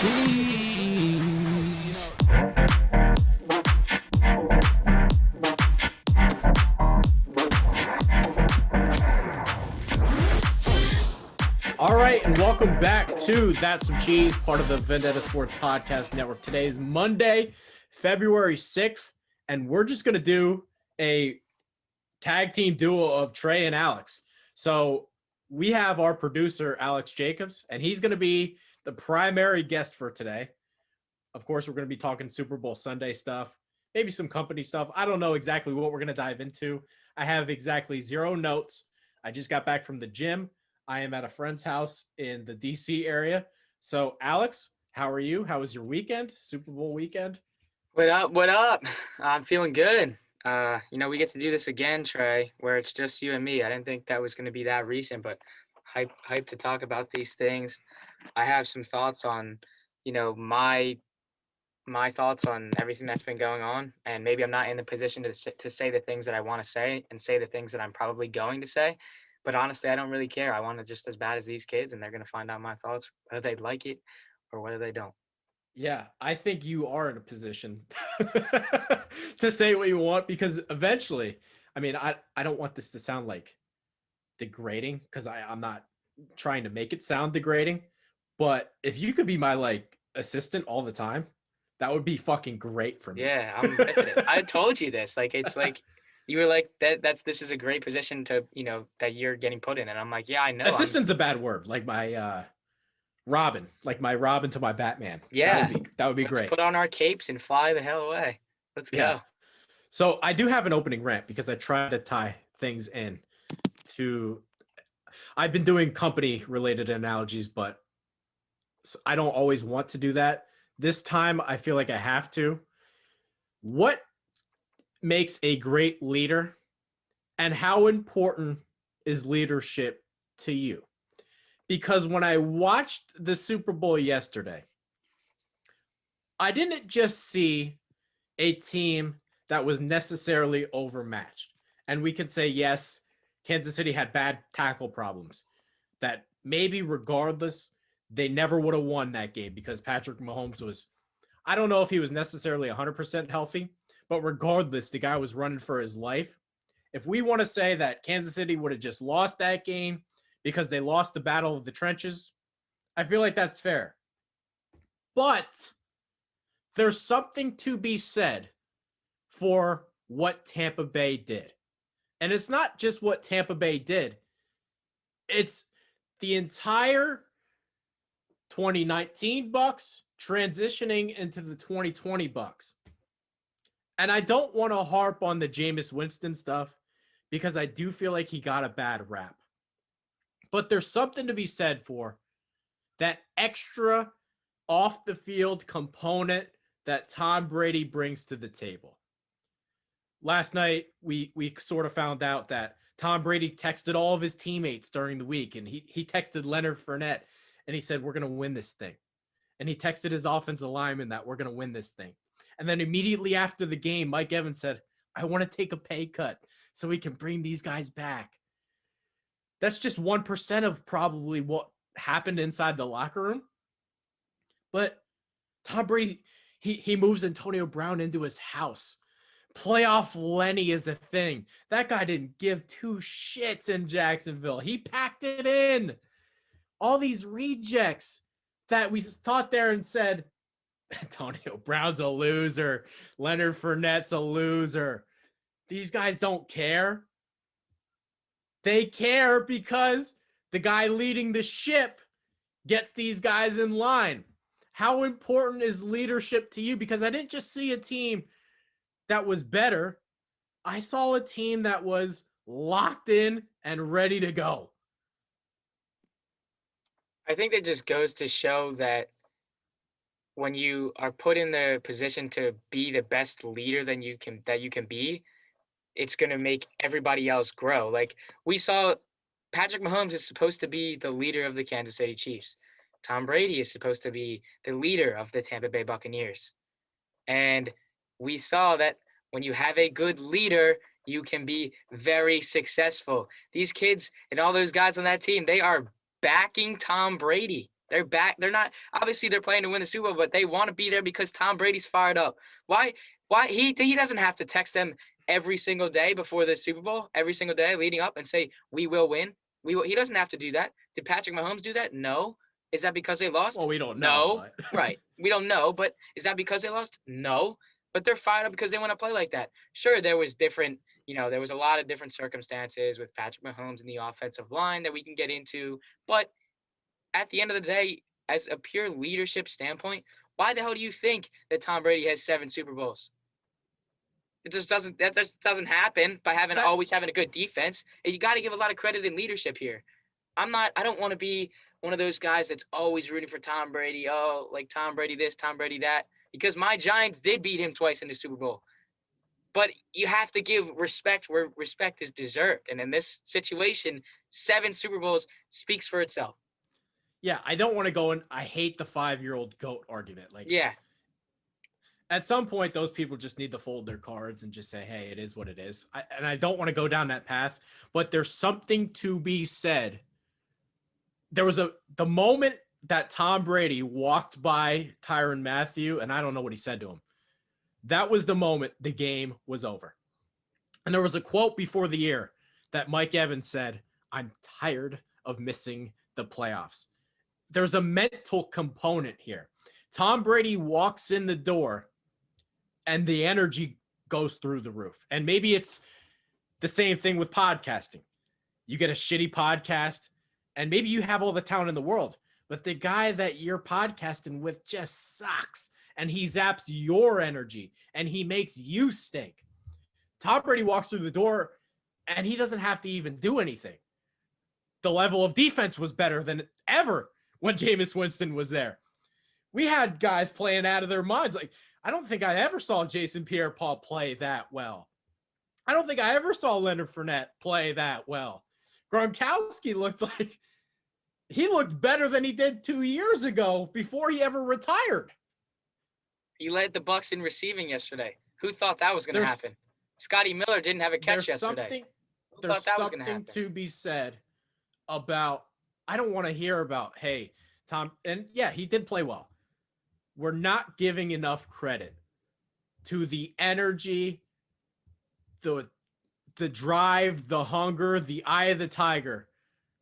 cheese. All right, and welcome back to That's Some Cheese, part of the Vendetta Sports Podcast Network. Today is Monday, February 6th, and we're just going to do a tag team duo of Trey and Alex. So we have our producer, Alex Jacobs, and he's going to be the primary guest for today. Of course, we're going to be talking Super Bowl Sunday stuff, maybe some company stuff. I don't know exactly what we're going to dive into. I have exactly zero notes. I just got back from the gym. I am at a friend's house in the DC area. So, Alex, how are you? How was your weekend? Super Bowl weekend? What up? What up? I'm feeling good. We get to do this again, Trey, where it's just you and me. I didn't think that was going to be that recent, but hype to talk about these things. I have some thoughts on, my thoughts on everything that's been going on, and maybe I'm not in the position to say the things that I want to say and say the things that I'm probably going to say. But honestly, I don't really care. I want it just as bad as these kids, and they're going to find out my thoughts, whether they like it or whether they don't. Yeah, I think you are in a position to say what you want because eventually, I don't want this to sound like degrading because I'm not trying to make it sound degrading. But if you could be my like assistant all the time, that would be fucking great for me. Yeah, I'm with it. I told you this. It's like you were like this is a great position to, that you're getting put in. And I'm like, yeah, I know. Assistant's a bad word. Like my Robin, like my Robin to my Batman. Yeah. That would be Let's great. put on our capes and fly the hell away. Let's go. Yeah. So I do have an opening rant because I try to tie things in to I've been doing company related analogies, but I don't always want to do that. This time I feel like I have to. What makes a great leader and how important is leadership to you? Because when I watched the Super Bowl yesterday, I didn't just see a team that was necessarily overmatched. And we can say, yes, Kansas City had bad tackle problems that maybe regardless, they never would have won that game because Patrick Mahomes was, I don't know if he was necessarily 100% healthy, but regardless, the guy was running for his life. If we want to say that Kansas City would have just lost that game because they lost the battle of the trenches, I feel like that's fair. But there's something to be said for what Tampa Bay did. And it's not just what Tampa Bay did. It's the entire 2019 Bucs transitioning into the 2020 Bucs. And I don't want to harp on the Jameis Winston stuff because I do feel like he got a bad rap. But there's something to be said for that extra off the field component that Tom Brady brings to the table. Last night, we sort of found out that Tom Brady texted all of his teammates during the week, and he texted Leonard Fournette, and he said, we're going to win this thing. And he texted his offensive lineman that we're going to win this thing. And then immediately after the game, Mike Evans said, I want to take a pay cut so we can bring these guys back. That's just 1% of probably what happened inside the locker room. But Tom Brady, he moves Antonio Brown into his house. Playoff Lenny is a thing. That guy didn't give two shits in Jacksonville. He packed it in. All these rejects that we thought there and said, Antonio Brown's a loser. Leonard Fournette's a loser. These guys don't care. They care because the guy leading the ship gets these guys in line. How important is leadership to you? Because I didn't just see a team that was better. I saw a team that was locked in and ready to go. I think that just goes to show that when you are put in the position to be the best leader that you can be, it's going to make everybody else grow. Like we saw, Patrick Mahomes is supposed to be the leader of the Kansas City Chiefs. Tom Brady is supposed to be the leader of the Tampa Bay Buccaneers. And we saw that when you have a good leader, you can be very successful. These kids and all those guys on that team, they are backing Tom Brady. They're back. They're not obviously they're playing to win the Super Bowl, but they want to be there because Tom Brady's fired up. Why he doesn't have to text them every single day before the Super Bowl, every single day leading up and say, "We will win." He doesn't have to do that. Did Patrick Mahomes do that? No. Is that because they lost? Well, we don't know. No. But... Right. We don't know, but is that because they lost? No. But they're fired up because they want to play like that. Sure, there was there was a lot of different circumstances with Patrick Mahomes and the offensive line that we can get into. But at the end of the day, as a pure leadership standpoint, why the hell do you think that Tom Brady has 7 Super Bowls? That just doesn't happen by always having a good defense. And you got to give a lot of credit in leadership here. I don't want to be one of those guys that's always rooting for Tom Brady. Oh, like Tom Brady this, Tom Brady that, because my Giants did beat him twice in the Super Bowl. But you have to give respect where respect is deserved. And in this situation, 7 Super Bowls speaks for itself. Yeah, I don't want to go in. I hate the 5-year-old GOAT argument. Like, yeah. At some point, those people just need to fold their cards and just say, hey, it is what it is. And I don't want to go down that path, but there's something to be said. There was the moment that Tom Brady walked by Tyrann Mathieu, and I don't know what he said to him. That was the moment the game was over. And there was a quote before the year that Mike Evans said, "I'm tired of missing the playoffs." There's a mental component here. Tom Brady walks in the door and the energy goes through the roof. And maybe it's the same thing with podcasting. You get a shitty podcast and maybe you have all the talent in the world, but the guy that you're podcasting with just sucks and he zaps your energy and he makes you stink. Tom Brady walks through the door and he doesn't have to even do anything. The level of defense was better than ever when Jameis Winston was there. We had guys playing out of their minds. Like, I don't think I ever saw Jason Pierre-Paul play that well. I don't think I ever saw Leonard Fournette play that well. Gronkowski looked better than he did 2 years ago before he ever retired. He led the Bucs in receiving yesterday. Who thought that was going to happen? Scotty Miller didn't have a catch yesterday. There's something to be said about, I don't want to hear about, hey, Tom, and yeah, he did play well. We're not giving enough credit to the energy, the drive, the hunger, the eye of the tiger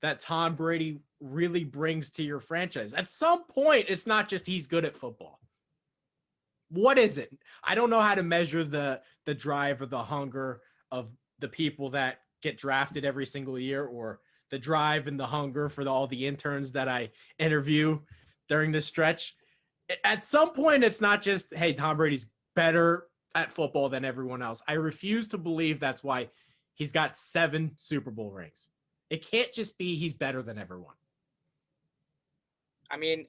that Tom Brady really brings to your franchise. At some point, it's not just he's good at football. What is it? I don't know how to measure the drive or the hunger of the people that get drafted every single year, or the drive and the hunger for all the interns that I interview during this stretch. At some point, it's not just, hey, Tom Brady's better at football than everyone else. I refuse to believe that's why he's got 7 Super Bowl rings. It can't just be he's better than everyone. I mean,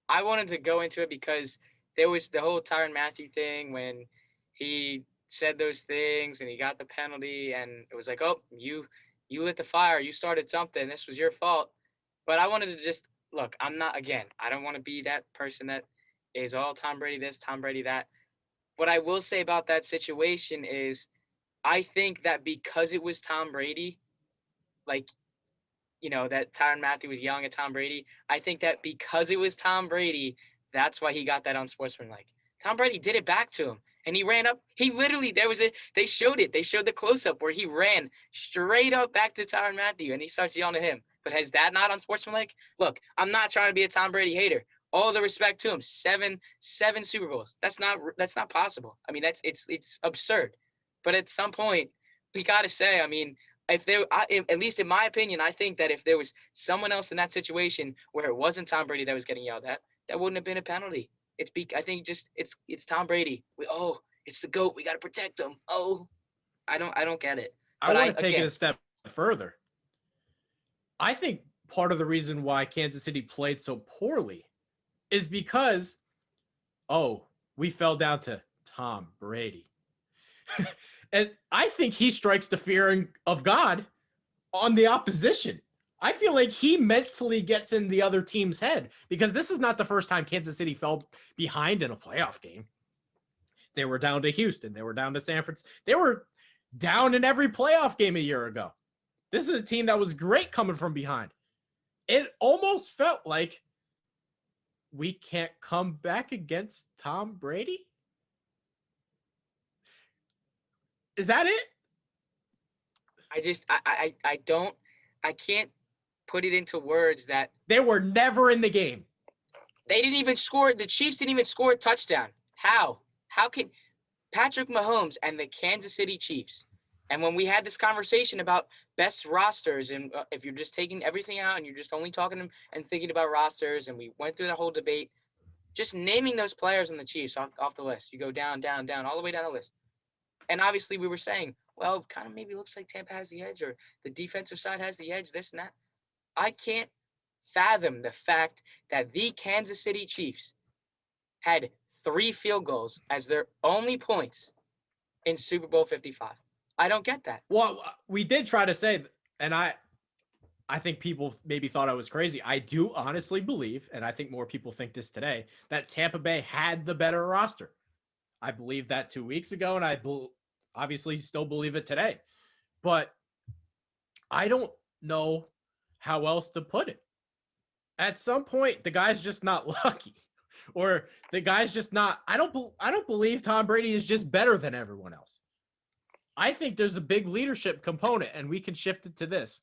I wanted to go into it because there was the whole Tyrann Mathieu thing when he said those things and he got the penalty, and it was like, oh, you lit the fire. You started something. This was your fault. But I wanted to just look, I don't want to be that person that is all Tom Brady this, Tom Brady that. What I will say about that situation is I think that because it was Tom Brady, like, that Tyrann Mathieu was yelling at Tom Brady, I think that because it was Tom Brady, that's why he got that unsportsmanlike. Tom Brady did it back to him. And he ran up. He literally, they showed it. They showed the close-up where he ran straight up back to Tyrann Mathieu, and he starts yelling at him. But has that not unsportsmanlike? Look, I'm not trying to be a Tom Brady hater. All the respect to him. 7 Super Bowls. That's not possible. I mean, it's absurd. But at some point, we got to say, I mean, at least in my opinion, I think that if there was someone else in that situation where it wasn't Tom Brady that was getting yelled at, that wouldn't have been a penalty. I think just it's Tom Brady. It's the GOAT. We got to protect him. I don't get it. But I want to take it a step further. I think part of the reason why Kansas City played so poorly is because, we fell down to Tom Brady. And I think he strikes the fear of God on the opposition. I feel like he mentally gets in the other team's head, because this is not the first time Kansas City fell behind in a playoff game. They were down to Houston. They were down to San Francisco. They were down in every playoff game a year ago. This is a team that was great coming from behind. It almost felt like we can't come back against Tom Brady? Is that it? I don't, I can't put it into words that They were never in the game. they didn't even score. The Chiefs didn't even score a touchdown. How? How can Patrick Mahomes and the Kansas City Chiefs? And when we had this conversation about best rosters, and if you're just taking everything out and you're just only talking and thinking about rosters, and we went through the whole debate, just naming those players on the Chiefs off the list. You go down, down, down, all the way down the list. And obviously we were saying, well, it kind of maybe looks like Tampa has the edge, or the defensive side has the edge, this and that. I can't fathom the fact that the Kansas City Chiefs had 3 field goals as their only points in Super Bowl 55. I don't get that. Well, we did try to say, and I think people maybe thought I was crazy. I do honestly believe, and I think more people think this today, that Tampa Bay had the better roster. I believed that 2 weeks ago, and I obviously still believe it today. But I don't know how else to put it. At some point, the guy's just not lucky, or the guy's just not. I don't believe Tom Brady is just better than everyone else. I think there's a big leadership component, and we can shift it to this.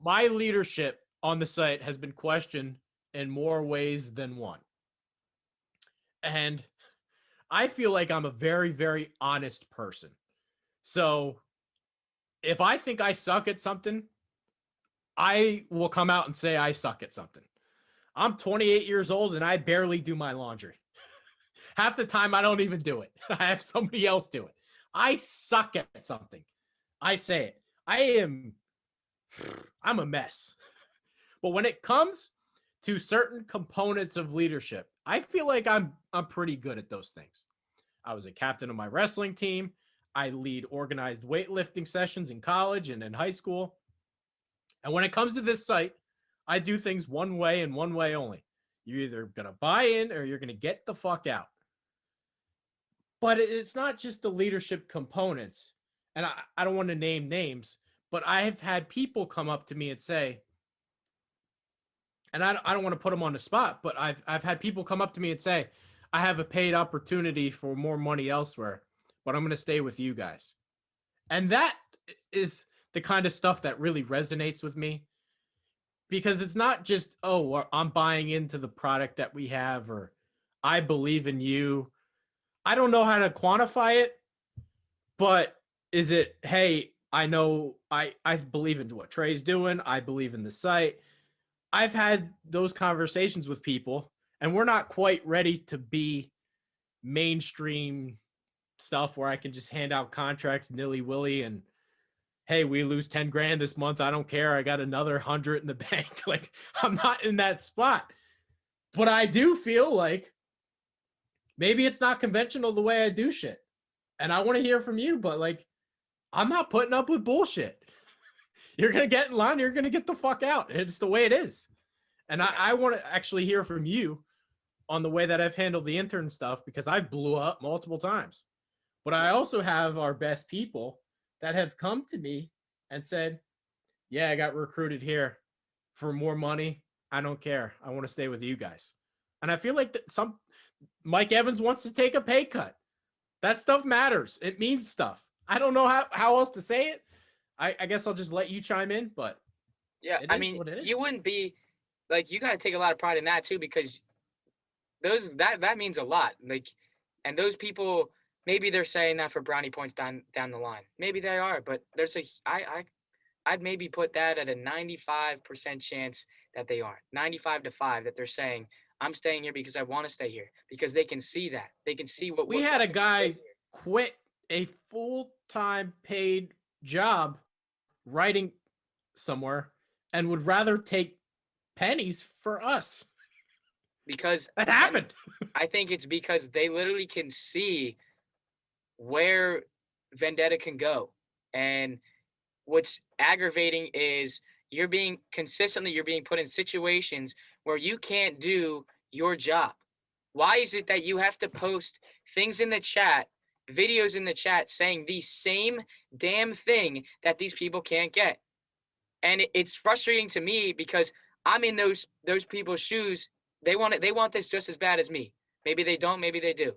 My leadership on the site has been questioned in more ways than one. And I feel like I'm a very, very honest person. So if I think I suck at something, I will come out and say I suck at something. I'm 28 years old and I barely do my laundry. Half the time I don't even do it. I have somebody else do it. I suck at something. I say it. I'm a mess. But when it comes to certain components of leadership, I feel like I'm pretty good at those things. I was a captain of my wrestling team. I lead organized weightlifting sessions in college and in high school. And when it comes to this site, I do things one way and one way only. You're either going to buy in or you're going to get the fuck out. But it's not just the leadership components. And I don't want to name names, but I've had people come up to me and say, and I don't want to put them on the spot, but I've had people come up to me and say, I have a paid opportunity for more money elsewhere, but I'm going to stay with you guys. And that is the kind of stuff that really resonates with me, because it's not just, oh, I'm buying into the product that we have, or I believe in you. I don't know how to quantify it, but is it, hey, I know I believe in what Trey's doing. I believe in the site. I've had those conversations with people, and we're not quite ready to be mainstream stuff where I can just hand out contracts nilly-willy and, hey, we lose 10 grand this month. I don't care. I got another 100 in the bank. Like, I'm not in that spot. But I do feel like maybe it's not conventional the way I do shit. And I want to hear from you, but like, I'm not putting up with bullshit. You're going to get in line. You're going to get the fuck out. It's the way it is. And I want to actually hear from you on the way that I've handled the intern stuff, because I blew up multiple times. But I also have our best people that have come to me and said, yeah, I got recruited here for more money. I don't care. I want to stay with you guys. And I feel like that Mike Evans wants to take a pay cut. That stuff matters. It means stuff. I don't know how else to say it. I guess I'll just let you chime in, but yeah, I mean, you wouldn't be like, you got to take a lot of pride in that too, because that means a lot. Like, and those people, maybe they're saying that for brownie points down the line. Maybe they are, but there's I'd maybe put that at a 95% chance that they aren't. 95-5 that they're saying, I'm staying here because I want to stay here, because they can see that. They can see what we had a guy quit a full-time paid job writing somewhere and would rather take pennies for us. Because that happened. I think it's because they literally can see where Vendetta can go. And what's aggravating is you're being put in situations where you can't do your job. Why is it that you have to post things in the chat, videos in the chat saying the same damn thing that these people can't get? And it's frustrating to me, because I'm in those people's shoes They want this just as bad as me. Maybe they don't, maybe they do.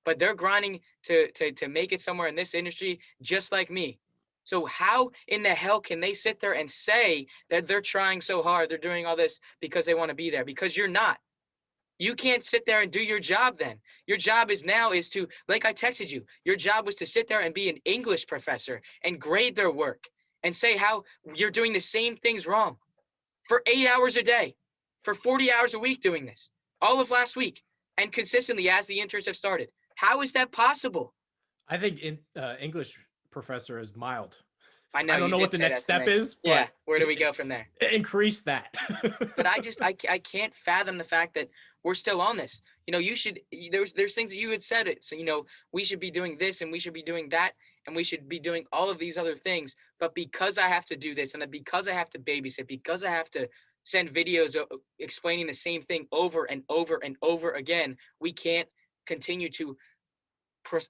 But they're grinding to make it somewhere in this industry just like me. So how in the hell can they sit there and say that they're trying so hard, they're doing all this because they want to be there? Because you're not. You can't sit there and do your job then. Your job is to, like I texted you, your job was to sit there and be an English professor and grade their work and say how you're doing the same things wrong for 8 hours a day, for 40 hours a week doing this, all of last week, and consistently as the interns have started. How is that possible? I think English professor is mild. I know I don't you know what did the say next that to step me. is, Yeah, but where do we go from there? increase that. But I can't fathom the fact that we're still on this. You know, you should there's things that you had said it. So, you know, we should be doing this and we should be doing that and we should be doing all of these other things. But because I have to do this and because I have to babysit, because I have to send videos explaining the same thing over and over and over again, we can't continue to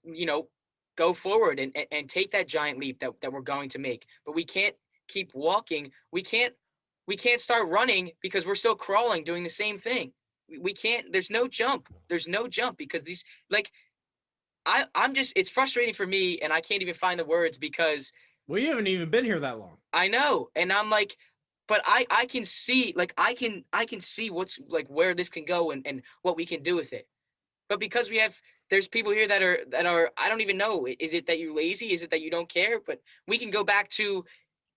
you know, go forward and take that giant leap that we're going to make. But we can't keep walking. We can't start running because we're still crawling, doing the same thing. We can't. There's no jump. There's no jump because these like I'm just. It's frustrating for me, and I can't even find the words because Well, you haven't even been here that long. I know, and I'm like, but I can see like I can see what's like where this can go and what we can do with it. But because there's people here that are I don't even know. Is it that you're lazy? Is it that you don't care? But we can go back to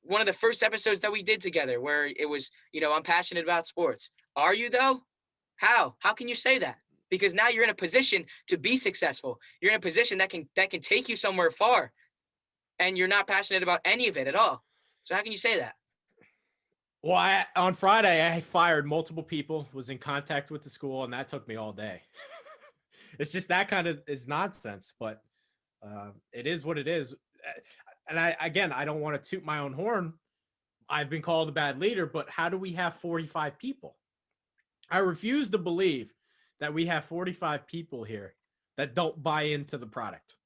one of the first episodes that we did together where it was, you know, I'm passionate about sports. Are you though? How? How can you say that? Because now you're in a position to be successful. You're in a position that can take you somewhere far and you're not passionate about any of it at all. So how can you say that? Well, on Friday, I fired multiple people, was in contact with the school, and that took me all day. It's just that kind of is nonsense, but it is what it is. And I don't want to toot my own horn. I've been called a bad leader, but how do we have 45 people? I refuse to believe that we have 45 people here that don't buy into the product,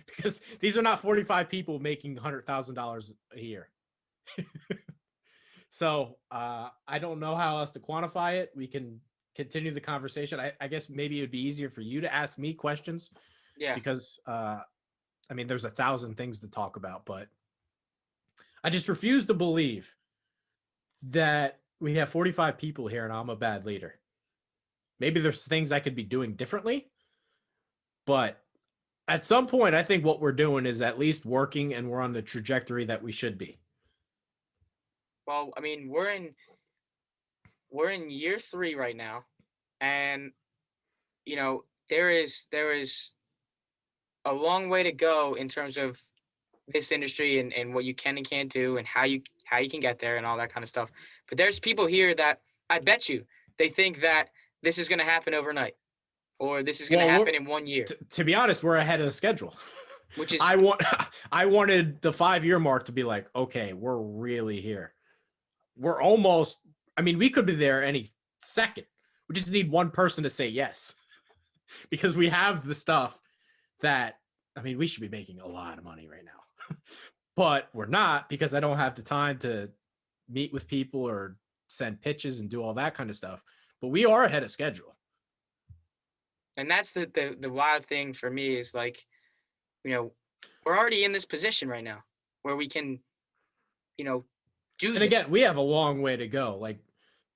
because these are not 45 people making $100,000 a year. So I don't know how else to quantify it. We can continue the conversation. I guess maybe it would be easier for you to ask me questions Yeah. because I mean, there's 1,000 things to talk about, but I just refuse to believe that we have 45 people here and I'm a bad leader. Maybe there's things I could be doing differently, but at some point, I think what we're doing is at least working and we're on the trajectory that we should be. Well, I mean, we're in year 3 right now, and you know there is a long way to go in terms of this industry and what you can and can't do and how you can get there and all that kind of stuff. But there's people here that I bet you they think that this is going to happen overnight or this is going to Well, happen in 1 year, to be honest, we're ahead of the schedule. which is I wanted the 5-year mark to be like, okay, we're really here. We're almost, I mean, we could be there any second. We just need one person to say yes because we have the stuff that, I mean, we should be making a lot of money right now, but we're not because I don't have the time to meet with people or send pitches and do all that kind of stuff. But we are ahead of schedule. and that's the wild thing for me is like, you know, we're already in this position right now where we can, you know, do And this. again, we have a long way to go. Like,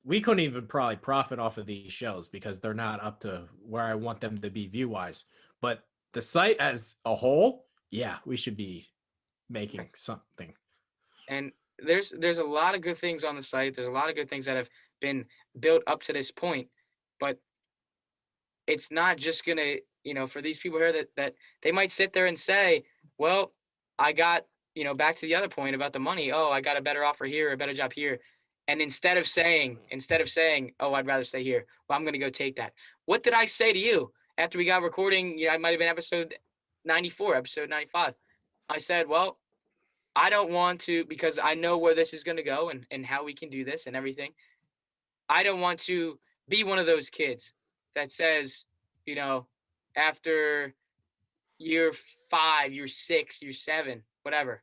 we couldn't even probably profit off of these shows because they're not up to where I want them to be view wise. But the site as a whole, yeah, we should be making something. And there's a lot of good things on the site. There's a lot of good things that have been built up to this point, but it's not just gonna, you know, for these people here that they might sit there and say, well, I got, you know, back to the other point about the money. Oh, I got a better offer here, a better job here. And instead of saying, oh, I'd rather stay here, well, I'm gonna go take that. What did I say to you after we got recording? You know, it might have been episode 94, episode 95. I said, well, I don't want to because I know where this is gonna go and how we can do this and everything. I don't want to be one of those kids that says, you know, after year 5, year 6, year 7, whatever,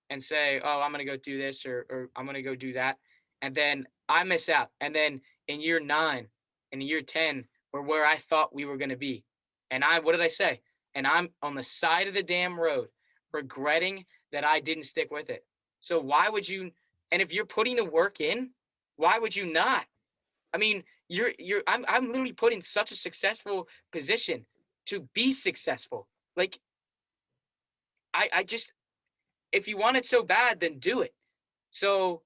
and say, oh, I'm going to go do this or I'm going to go do that. And then I miss out. And then in year 9, in year 10 were where I thought we were going to be. And what did I say? And I'm on the side of the damn road regretting that I didn't stick with it. So why would you, and if you're putting the work in, why would you not? I mean, I'm literally put in such a successful position to be successful. Like, I just, if you want it so bad, then do it. So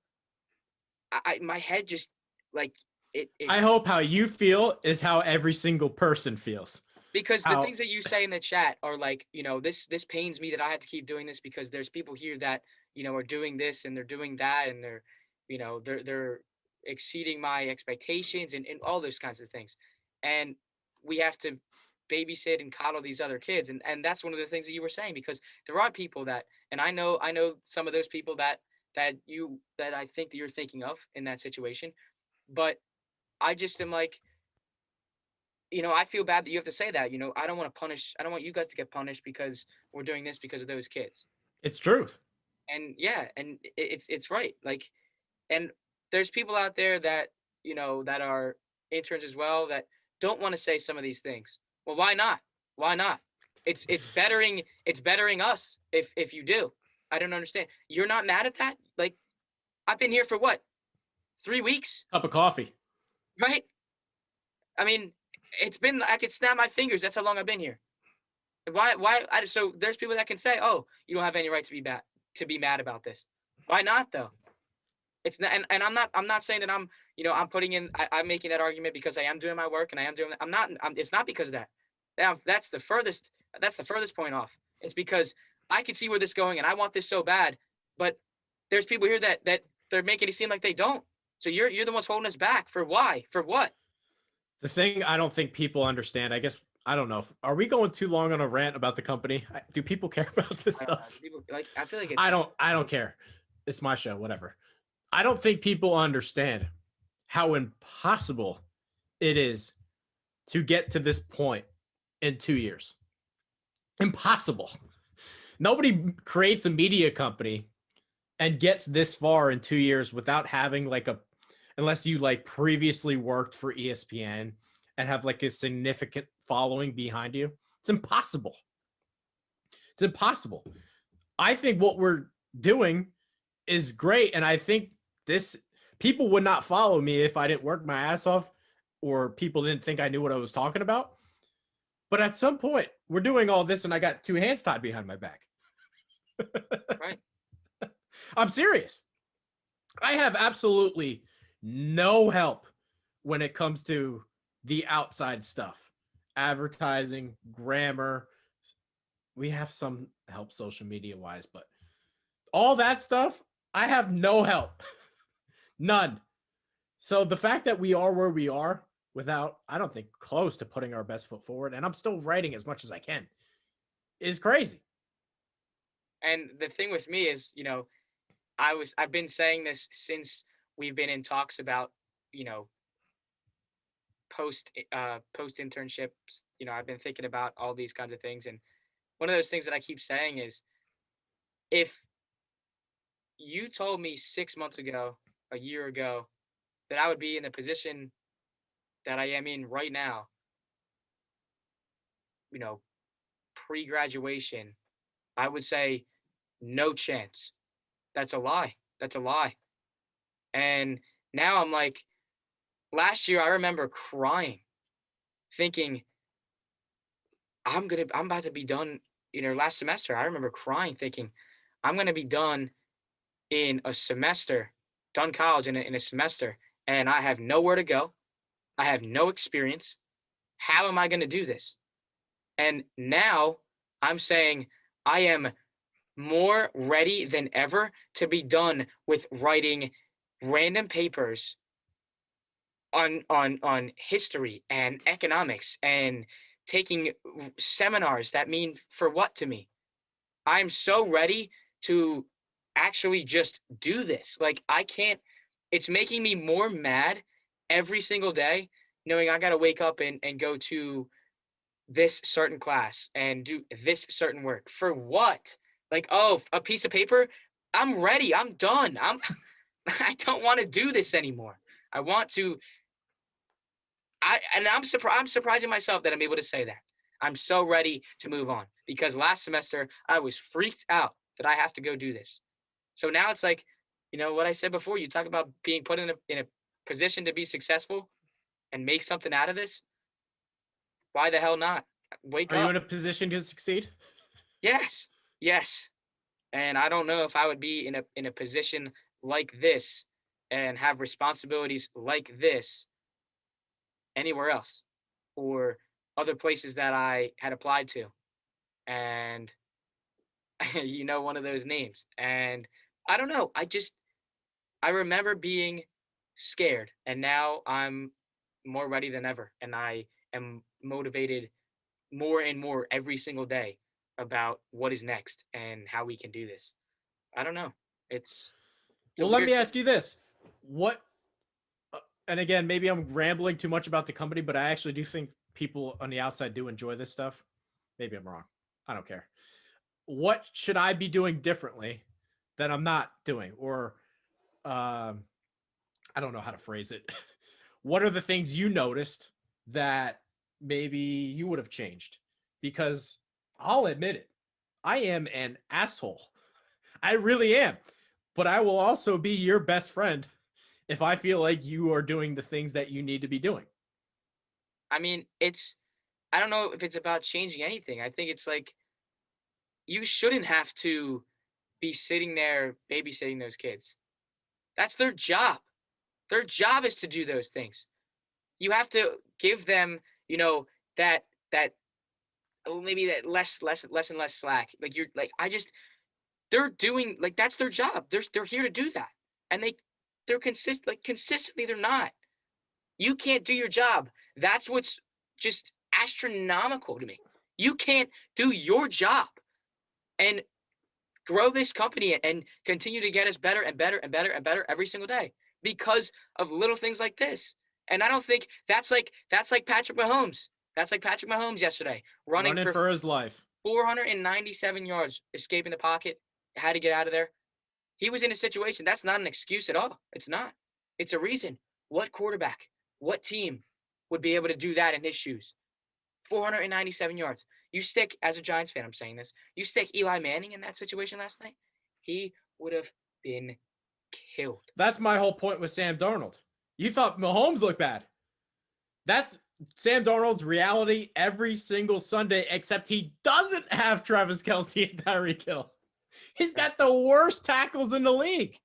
my head just like it I hope how you feel is how every single person feels. because the How things that you say in the chat are like, this pains me that I had to keep doing this because there's people here that, are doing this and they're doing that and they're exceeding my expectations and all those kinds of things. And we have to babysit and coddle these other kids. And that's one of the things that you were saying, because there are people that, and I know some of those people that I think that you're thinking of in that situation, but I just am like, I feel bad that you have to say that. I don't want you guys to get punished because we're doing this because of those kids. it's truth. And yeah, and it's right. Like, and there's people out there that, that are interns as well that don't want to say some of these things. Well, why not? Why not? It's bettering us if you do. I don't understand. You're not mad at that? Like, I've been here for what? 3 weeks, Cup of coffee. right? I mean, I could snap my fingers. That's how long I've been here. So there's people that can say, oh, you don't have any right to be mad about this. Why not though? It's not, and I'm not saying that I'm putting in, I'm making that argument because I am doing my work and I am doing, it's not because of that. That's the furthest point off. It's because I can see where this is going and I want this so bad, but there's people here that they're making it seem like they don't. So you're the ones holding us back. For why? For what? The thing I don't think people understand, I guess, I don't know. Are we going too long on a rant about the company? Do people care about this I don't know. stuff? People, like, I feel like I don't care. It's my show, whatever. I don't think people understand how impossible it is to get to this point in 2 years. Impossible. Nobody creates a media company and gets this far in 2 years without having unless you previously worked for ESPN and have a significant following behind you. It's impossible. It's impossible. I think what we're doing is great. And I think people would not follow me if I didn't work my ass off or people didn't think I knew what I was talking about. But at some point, we're doing all this and I got 2 hands tied behind my back. Right. I'm serious. I have absolutely no help when it comes to the outside stuff. Advertising, grammar. We have some help social media wise, but all that stuff, I have no help. None. So the fact that we are where we are without, I don't think, close to putting our best foot forward, and I'm still writing as much as I can, is crazy. And the thing with me is, I've been saying this since we've been in talks about, post internships. I've been thinking about all these kinds of things, and one of those things that I keep saying is, if you told me 6 months ago, a year ago, that I would be in the position that I am in right now, pre-graduation, I would say no chance. That's a lie. That's a lie. And now I'm like, last year I remember crying, thinking I'm about to be done. Last semester I remember crying, thinking I'm gonna be done in a semester, done college in a semester, and I have nowhere to go. I have no experience. How am I gonna do this? And now I'm saying I am more ready than ever to be done with writing random papers on history and economics and taking seminars that mean for what to me. I'm so ready to actually just do this. Like, I can't, it's making me more mad every single day knowing I got to wake up and go to this certain class and do this certain work. For what? Like, oh, a piece of paper? I'm ready. I'm done. I don't want to do this anymore. I'm surprising myself that I'm able to say that. I'm so ready to move on because last semester I was freaked out that I have to go do this. So now it's like, what I said before, you talk about being put in a position to be successful and make something out of this. Why the hell not? Wake Are you up. in a position to succeed? Yes. Yes. And I don't know if I would be in a position like this and have responsibilities like this anywhere else or other places that I had applied to. And one of those names. And I don't know. I remember being scared and now I'm more ready than ever. And I am motivated more and more every single day about what is next and how we can do this. I don't know. It's a Well, let weird me feeling. ask you this. What and again, maybe I'm rambling too much about the company, but I actually do think people on the outside do enjoy this stuff. Maybe I'm wrong. I don't care. What should I be doing differently that I'm not doing? Or um, I don't know how to phrase it. What are the things you noticed that maybe you would have changed? Because I'll admit it, I am an asshole. I really am. But I will also be your best friend if I feel like you are doing the things that you need to be doing. I mean, I don't know if it's about changing anything. I think it's like you shouldn't have to be sitting there babysitting those kids. That's their job. Their job is to do those things. You have to give them, that that maybe that less and less slack. Like you're like I just they're doing like that's their job. They're here to do that. And they're consistently they're not. You can't do your job. That's what's just astronomical to me. You can't do your job and grow this company and continue to get us better and better and better and better every single day because of little things like this. And I don't think that's like Patrick Mahomes. That's like Patrick Mahomes yesterday, running Running for for his life. 497 yards, escaping the pocket, had to get out of there. He was in a situation. That's not an excuse at all. It's not. It's a reason. What quarterback, what team would be able to do that in his shoes? 497 yards. You stick, as a Giants fan, I'm saying this, you stick Eli Manning in that situation last night, he would have been killed. That's my whole point with Sam Darnold. You thought Mahomes looked bad. That's Sam Darnold's reality every single Sunday, except he doesn't have Travis Kelce and Tyreek Hill. He's got the worst tackles in the league.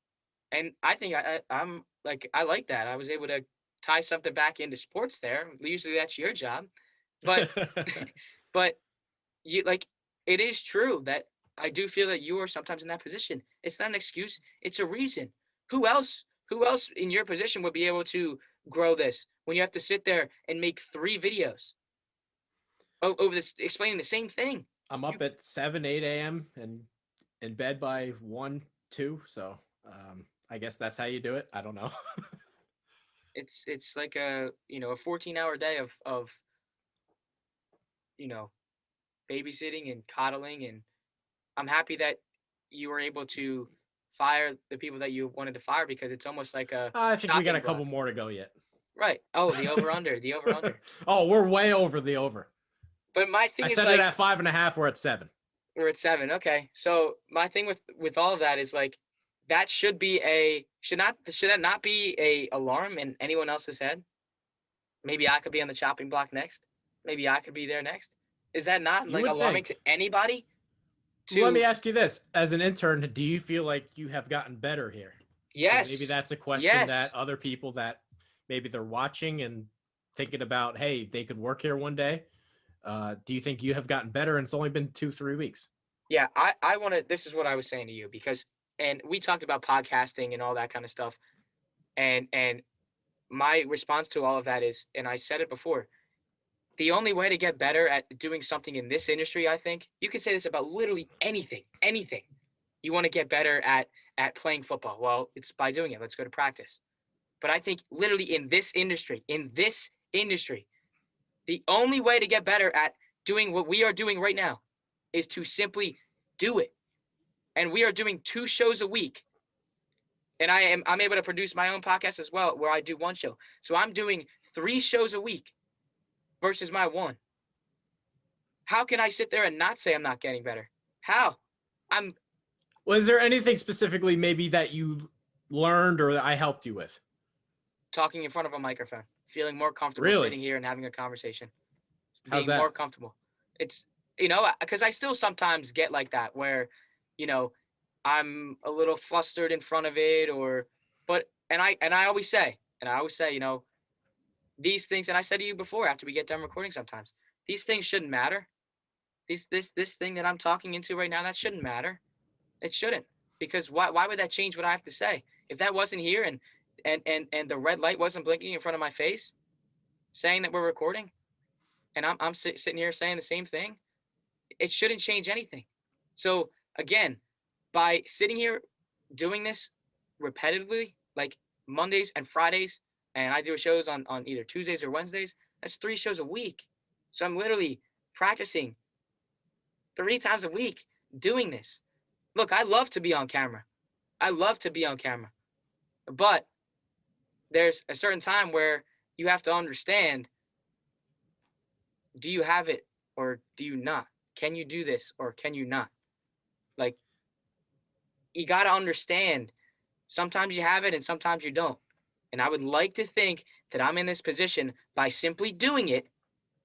And I think I'm like, I like that. I was able to tie something back into sports there. Usually that's your job. But, but you like, it is true that I do feel that you are sometimes in that position. It's not an excuse. It's a reason. Who else in your position would be able to grow this when you have to sit there and make 3 videos over this explaining the same thing? I'm up at 7, 8 a.m. and in bed by 1, 2. So I guess that's how you do it. I don't know. It's like a 14-hour day of you know babysitting and coddling, and I'm happy that you were able to fire the people that you wanted to fire because it's almost like a I think we got chopping a couple block. more to go yet. Right. Oh, the over under, the over under. Oh, we're way over the over. But my I thing is set it like at 5.5. We're at 7. we're at 7. Okay. So my thing with all of that is like that should that not be a alarm in anyone else's head? Maybe I could be on the chopping block next. Maybe I could be there next. Is that not You like would alarming to think. anybody? Let me To ask you this. As an intern, do you feel like you have gotten better here? Because maybe yes. that's a question that Yes. other people that maybe they're watching and thinking about, hey, they could work here one day. Do you think you have gotten better and it's only been 2, 3 weeks? Yeah, I want to this is what I was saying to you because and we talked about podcasting and all that kind of stuff. And my response to all of that is, and I said it before, the only way to get better at doing something in this industry, I think, you can say this about literally anything. You want to get better at playing football. Well, it's by doing it. Let's go to practice. But I think literally in this industry, the only way to get better at doing what we are doing right now is to simply do it. And we are doing 2 shows a week. And I'm able to produce my own podcast as well, where I do 1 show. So I'm doing 3 shows a week versus my 1. How can I sit there and not say I'm not getting better? How? Was there anything specifically maybe that you learned or that I helped you with? Talking in front of a microphone, feeling more comfortable Really? sitting here and having a conversation, How's being more that? comfortable. It's, because I still sometimes get like that where, you know, I'm a little flustered in front of it and I always say, these things, and I said to you before after we get done recording sometimes, these things shouldn't matter. This thing that I'm talking into right now, that shouldn't matter. It shouldn't, because why would that change what I have to say? If that wasn't here and the red light wasn't blinking in front of my face, saying that we're recording, and I'm sitting here saying the same thing, it shouldn't change anything. So again, by sitting here doing this repetitively, like Mondays and Fridays, and I do shows on either Tuesdays or Wednesdays, that's 3 shows a week. So I'm literally practicing 3 times a week doing this. Look, I love to be on camera. I love to be on camera. But there's a certain time where you have to understand, do you have it or do you not? Can you do this or can you not? Like, you got to understand, sometimes you have it and sometimes you don't. And I would like to think that I'm in this position by simply doing it,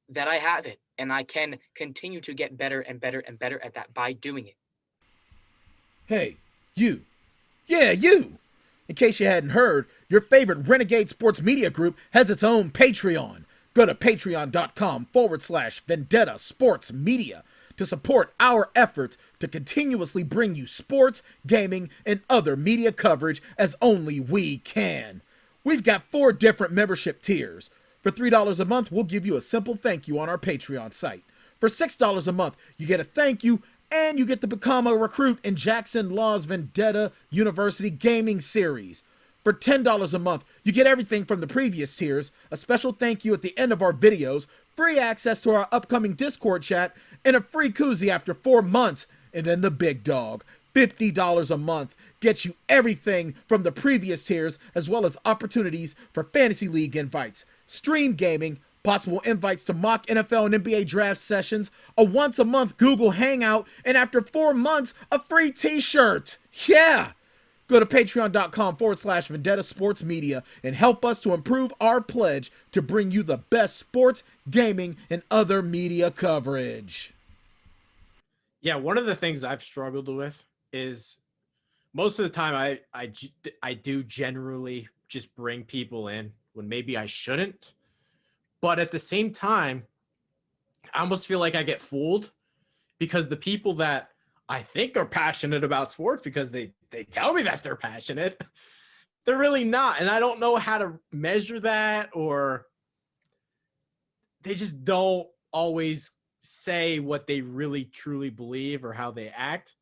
that I have it and I can continue to get better and better and better at that by doing it. Hey, you. Yeah, you. In case you hadn't heard, your favorite Renegade Sports Media Group has its own Patreon. Go to patreon.com/Vendetta Sports Media to support our efforts to continuously bring you sports, gaming, and other media coverage as only we can. We've got 4 different membership tiers. For $3 a month, we'll give you a simple thank you on our Patreon site. For $6 a month, you get a thank you and you get to become a recruit in Jackson Law's Vendetta University Gaming Series. For $10 a month, you get everything from the previous tiers, a special thank you at the end of our videos, free access to our upcoming Discord chat, and a free koozie after 4 months. And then the big dog, $50 a month, gets you everything from the previous tiers, as well as opportunities for Fantasy League invites, stream gaming, possible invites to mock NFL and NBA draft sessions, a once-a-month Google Hangout, and after 4 months, a free t-shirt. Yeah! Go to patreon.com/Vendetta Sports Media and help us to improve our pledge to bring you the best sports, gaming, and other media coverage. Yeah, one of the things I've struggled with is most of the time I do generally just bring people in when maybe I shouldn't. But at the same time, I almost feel like I get fooled because the people that I think are passionate about sports, because they tell me that they're passionate, they're really not. And I don't know how to measure that, or they just don't always say what they really truly believe or how they act.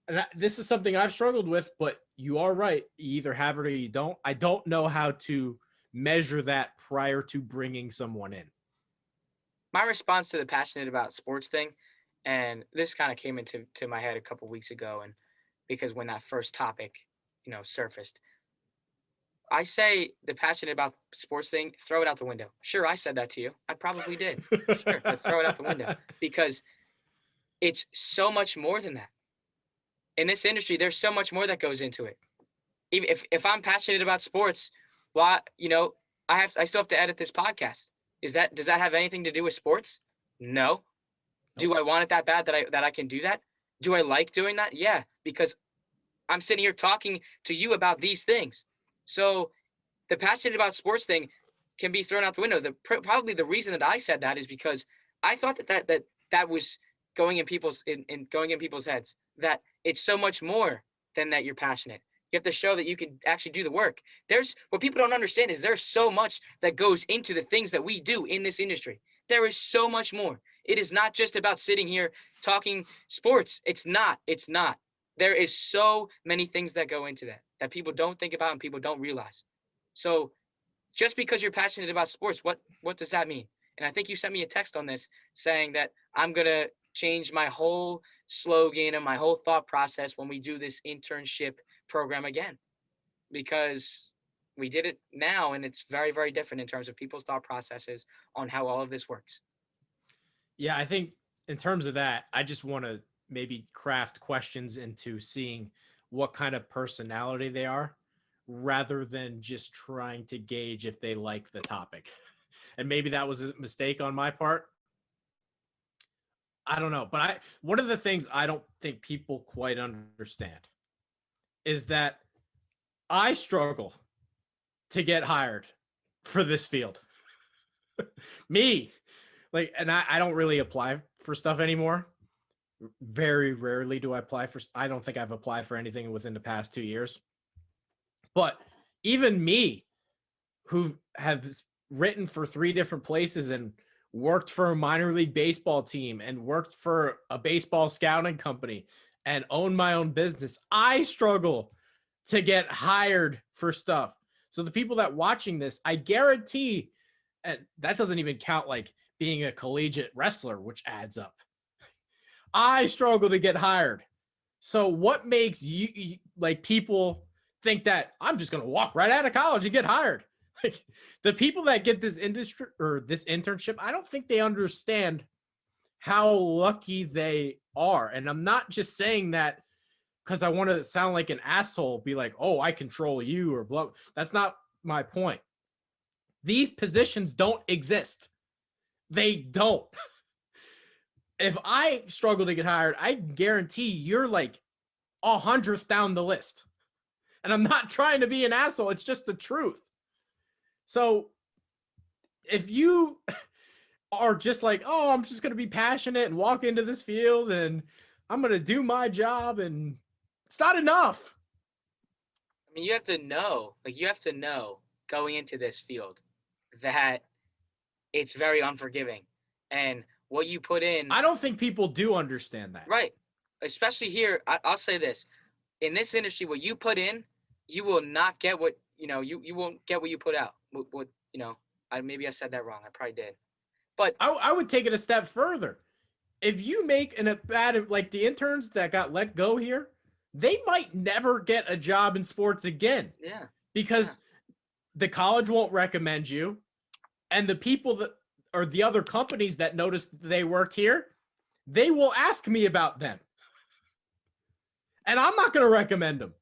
And this is something I've struggled with, but you are right. You either have it or you don't. I don't know how to measure that prior to bringing someone in. My response to the passionate about sports thing, and this kind of came into my head a couple weeks ago, and because when that first topic, surfaced, I say the passionate about sports thing, throw it out the window. Sure, I said that to you. I probably did. Sure, but throw it out the window, because it's so much more than that. In this industry, there's so much more that goes into it. Even if I'm passionate about sports, why, I still have to edit this podcast. Does that have anything to do with sports? No. Do I want it that bad that I can do that? Do I like doing that? Yeah, because I'm sitting here talking to you about these things. So the passionate about sports thing can be thrown out the window. Probably the reason that I said that is because I thought that was going in people's heads, that it's so much more than that you're passionate. You have to show that you can actually do the work. What people don't understand is there's so much that goes into the things that we do in this industry. There is so much more. It is not just about sitting here talking sports. It's not. There is so many things that go into that people don't think about and people don't realize. So just because you're passionate about sports, what does that mean? And I think you sent me a text on this saying that I'm going to change my whole slogan and my whole thought process when we do this internship program again, because we did it now, and it's very, very different in terms of people's thought processes on how all of this works. Yeah, I think in terms of that, I just want to maybe craft questions into seeing what kind of personality they are rather than just trying to gauge if they like the topic. And maybe that was a mistake on my part. I don't know, but one of the things I don't think people quite understand is that I struggle to get hired for this field. Me, like, and I don't really apply for stuff anymore. Very rarely do I apply for. I don't think I've applied for anything within the past 2 years. But even me, who has written for 3 different places and worked for a minor league baseball team and worked for a baseball scouting company and own my own business, I struggle to get hired for stuff. So the people that watching this, I guarantee, and that doesn't even count like being a collegiate wrestler, which adds up. I struggle to get hired. So what makes you like people think that I'm just going to walk right out of college and get hired? Like the people that get this industry or this internship, I don't think they understand how lucky they are. And I'm not just saying that because I want to sound like an asshole, be like, oh, I control you or blah. That's not my point. These positions don't exist. They don't. If I struggle to get hired, I guarantee you're like 100th down the list. And I'm not trying to be an asshole. It's just the truth. So if you are just like, oh, I'm just going to be passionate and walk into this field and I'm going to do my job, and it's not enough. I mean, you have to know going into this field that it's very unforgiving. And what you put in. I don't think people do understand that. Right. Especially here, I'll say this. In this industry, what you put in, you will not get what, you won't get what you put out. What maybe I said that wrong. I probably did. But I would take it a step further. If you make a bad, like the interns that got let go here, they might never get a job in sports again. Yeah. Because the college won't recommend you. And the people that or the other companies that noticed they worked here, they will ask me about them. And I'm not going to recommend them.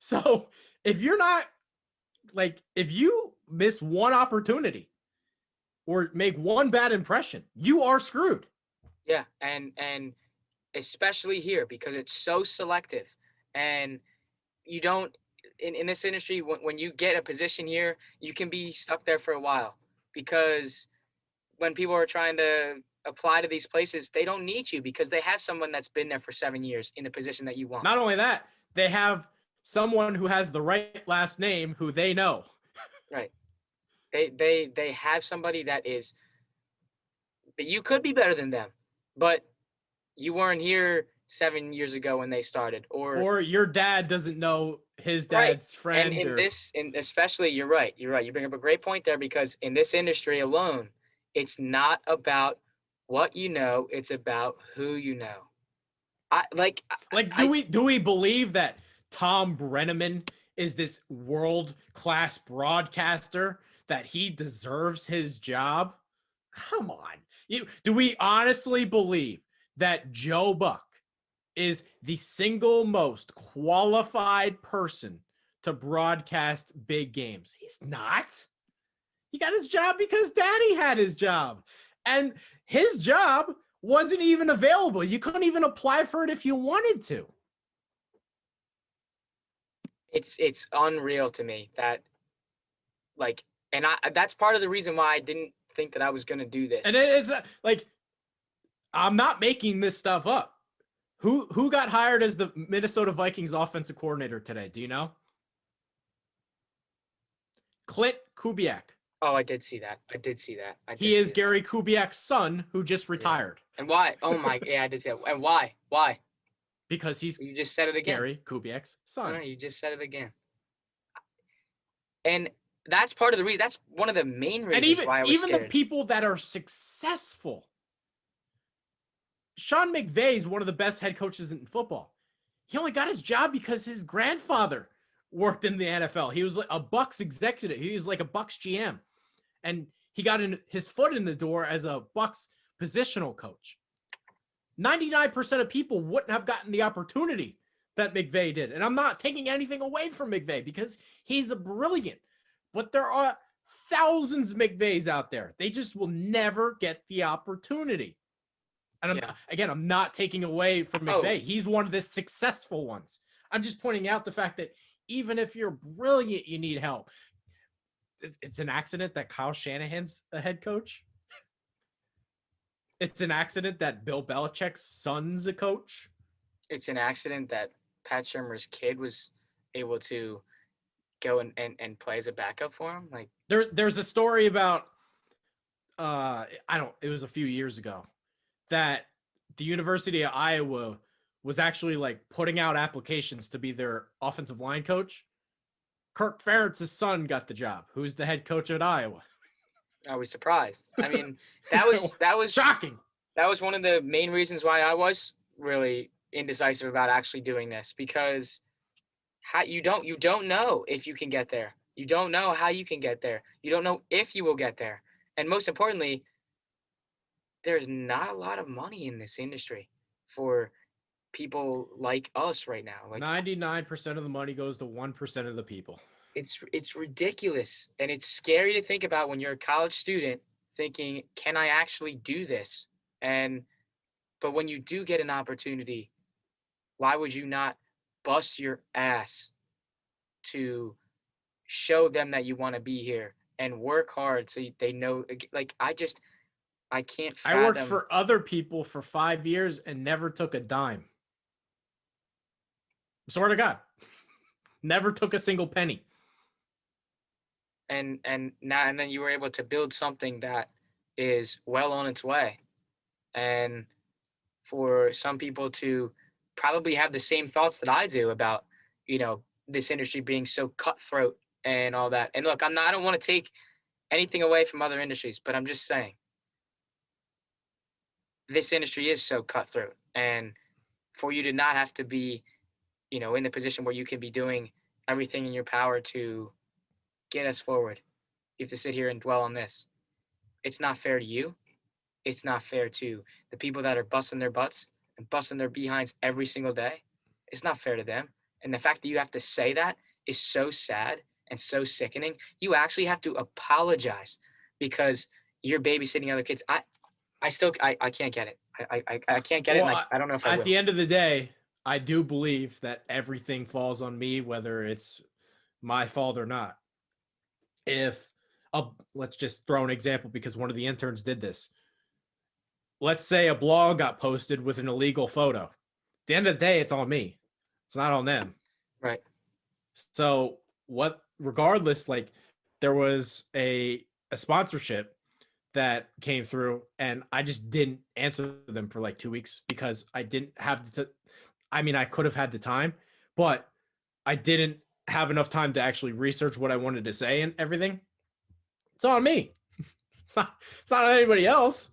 So if you're not like, if you miss one opportunity or make one bad impression, you are screwed. Yeah. And especially here because it's so selective and you don't, in this industry, when you get a position here, you can be stuck there for a while because when people are trying to apply to these places, they don't need you because they have someone that's been there for 7 years in the position that you want. Not only that, they have someone who has the right last name who they know. Right. They have somebody that you could be better than them, but you weren't here 7 years ago when they started, or your dad doesn't know his dad's friend. And especially, you're right. You bring up a great point there because in this industry alone, it's not about what you know; it's about who you know. Do we believe that Tom Brenneman is this world-class broadcaster that he deserves his job? Come on. Do we honestly believe that Joe Buck is the single most qualified person to broadcast big games? He's not. He got his job because Daddy had his job. And his job wasn't even available. You couldn't even apply for it if you wanted to. It's unreal to me that, like, and that's part of the reason why I didn't think that I was going to do this. And it's like, I'm not making this stuff up. Who got hired as the Minnesota Vikings offensive coordinator today? Do you know? Clint Kubiak. Oh, I did see that. He is Gary Kubiak's son who just retired. Yeah. And why? Oh my, yeah, I did see that. And why? Why? Because you just said it again. Gary Kubiak's son. No, you just said it again. And that's part of the reason. That's one of the main reasons why I was even scared. The people that are successful. Sean McVay is one of the best head coaches in football. He only got his job because his grandfather worked in the NFL. He was like a Bucs executive. He was like a Bucs GM, and he got his foot in the door as a Bucs positional coach. 99% of people wouldn't have gotten the opportunity that McVay did. And I'm not taking anything away from McVay because he's a brilliant, but there are thousands of McVays out there. They just will never get the opportunity. And I'm not taking away from McVay. He's one of the successful ones. I'm just pointing out the fact that even if you're brilliant, you need help. It's an accident that Kyle Shanahan's a head coach. It's an accident that Bill Belichick's son's a coach. It's an accident that Pat Shurmur's kid was able to go and play as a backup for him. Like there's a story about it was a few years ago that the University of Iowa was actually like putting out applications to be their offensive line coach. Kirk Ferentz's son got the job, who's the head coach at Iowa. I was surprised. I mean, that was shocking. That was one of the main reasons why I was really indecisive about actually doing this, because you don't know if you can get there. You don't know how you can get there. You don't know if you will get there. And most importantly, there's not a lot of money in this industry for people like us right now. Like 99% of the money goes to 1% of the people. It's ridiculous, and it's scary to think about when you're a college student thinking, can I actually do this? But when you do get an opportunity, why would you not bust your ass to show them that you want to be here and work hard so they know? Like I can't fathom. I worked for other people for 5 years and never took a dime. Swear to God, never took a single penny. And then you were able to build something that is well on its way. And for some people to probably have the same thoughts that I do about, this industry being so cutthroat and all that. And look, I don't want to take anything away from other industries, but I'm just saying this industry is so cutthroat. And for you to not have to be, in the position where you can be doing everything in your power to get us forward, you have to sit here and dwell on this. It's not fair to you. It's not fair to the people that are busting their butts and busting their behinds every single day. It's not fair to them. And the fact that you have to say that is so sad and so sickening. You actually have to apologize because you're babysitting other kids. I can't get it. I can't get it. And I don't know if I will. At the end of the day, I do believe that everything falls on me, whether it's my fault or not. Let's just throw an example because one of the interns did this. Let's say a blog got posted with an illegal photo. At the end of the day, it's on me. It's not on them. Right. So regardless, like there was a sponsorship that came through and I just didn't answer them for like 2 weeks because I didn't have I could have had the time, but I didn't have enough time to actually research what I wanted to say and everything. It's on me. It's not on anybody else.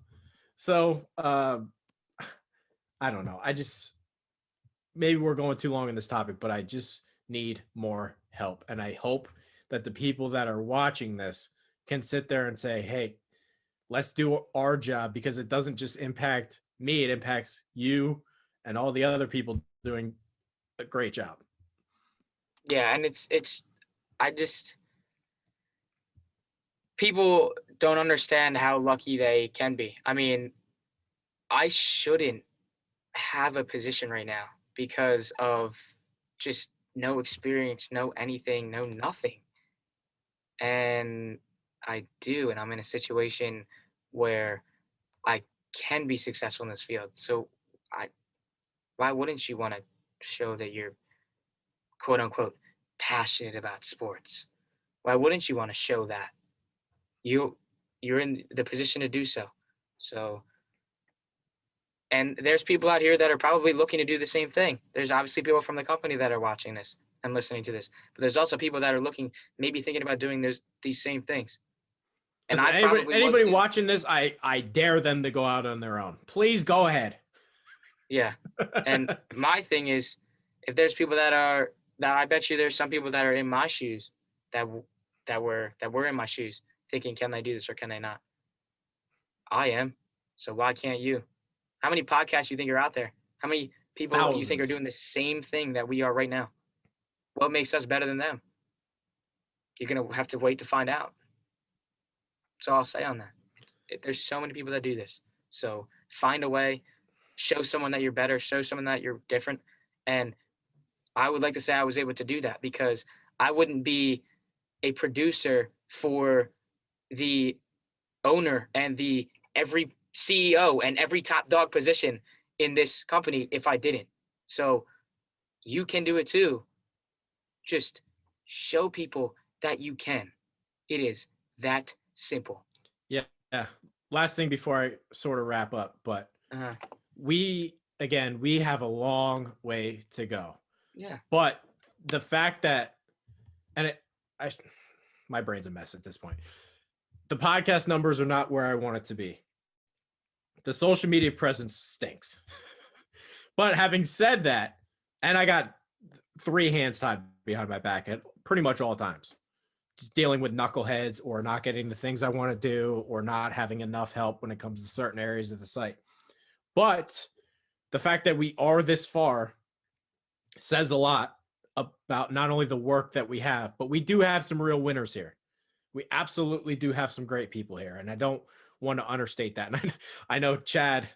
So I don't know. Maybe we're going too long on this topic, but I just need more help. And I hope that the people that are watching this can sit there and say, hey, let's do our job, because it doesn't just impact me. It impacts you and all the other people doing a great job. Yeah. And people don't understand how lucky they can be. I mean, I shouldn't have a position right now because of just no experience, no anything, no nothing. And I do, and I'm in a situation where I can be successful in this field. So why wouldn't you want to show that you're quote unquote passionate about sports? Why wouldn't you want to show that? You're in the position to do so. So, and there's people out here that are probably looking to do the same thing. There's obviously people from the company that are watching this and listening to this, but there's also people that are looking, maybe thinking about doing these same things. And anybody watching this, I dare them to go out on their own. Please go ahead. Yeah. And my thing is, if there's people that are Now I bet you there's some people that are in my shoes that were in my shoes thinking, can they do this or can they not? I am. So why can't you? How many podcasts you think are out there? How many people you think are Thousands. doing the same thing that we are right now? What makes us better than them? You're going to have to wait to find out. That's all I'll say on that. There's so many people that do this. So find a way, show someone that you're better, show someone that you're different. And I would like to say I was able to do that because I wouldn't be a producer for the owner and the every CEO and every top dog position in this company if I didn't. So you can do it too. Just show people that you can. It is that simple. Yeah. Last thing before I sort of wrap up, but we have a long way to go. Yeah. But the fact that, my brain's a mess at this point. The podcast numbers are not where I want it to be. The social media presence stinks. But having said that, and I got 3 hands tied behind my back at pretty much all times, just dealing with knuckleheads or not getting the things I want to do or not having enough help when it comes to certain areas of the site. But the fact that we are this far says a lot about not only the work that we have, but we do have some real winners here. We absolutely do have some great people here, and I don't want to understate that. And I know Chad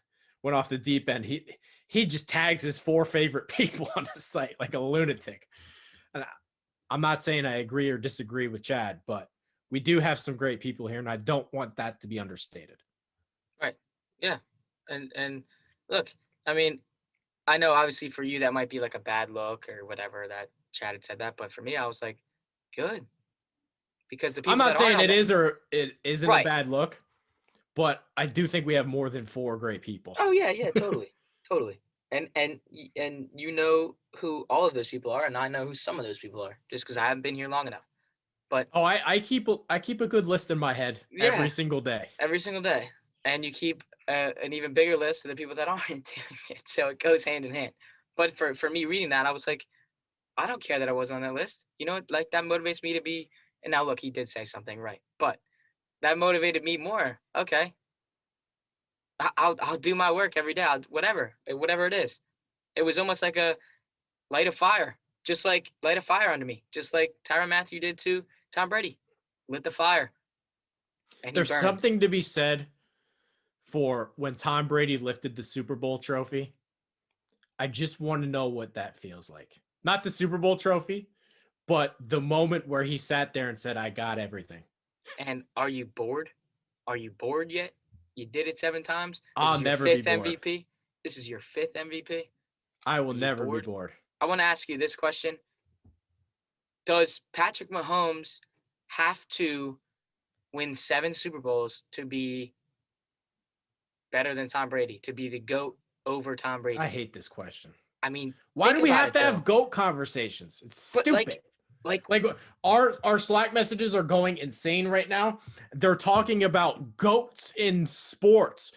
went off the deep end. He just tags his 4 favorite people on the site like a lunatic. And I'm not saying I agree or disagree with Chad, but we do have some great people here, and I don't want that to be understated. Right. Yeah. And look, I mean, I know obviously for you that might be like a bad look or whatever that Chad had said that, but for me, I was like, good. Because the people I'm not that saying aren't it on is or it isn't Right. a bad look, but I do think we have more than 4 great people. Oh yeah, totally. Totally. And you know who all of those people are, and I know who some of those people are, just because I haven't been here long enough. But I keep a good list in my head every Yeah. single day. every single day, and you keep an even bigger list of the people that aren't doing it, so it goes hand in hand. But for me reading that, I was like, I don't care that I wasn't on that list. You know, like that motivates me to be. And now look, he did say something right, but that motivated me more. Okay, I'll do my work every day. Whatever it is. It was almost like a light a fire, just like light a fire under me, just like Tyrann Mathieu did to Tom Brady, lit the fire. And There's burned. something to be said for when Tom Brady lifted the Super Bowl trophy. I just want to know what that feels like. Not the Super Bowl trophy, but the moment where he sat there and said, I got everything. And are you bored? Are you bored yet? You did it 7 times. I'll never be bored. MVP. This is your 5th MVP. I will never be bored. I want to ask you this question. Does Patrick Mahomes have to win 7 Super Bowls to be better than Tom Brady, to be the GOAT over Tom Brady? I hate this question. I mean, why do we have to though. have GOAT conversations? It's stupid. Like our Slack messages are going insane right now. They're talking about GOATs in sports,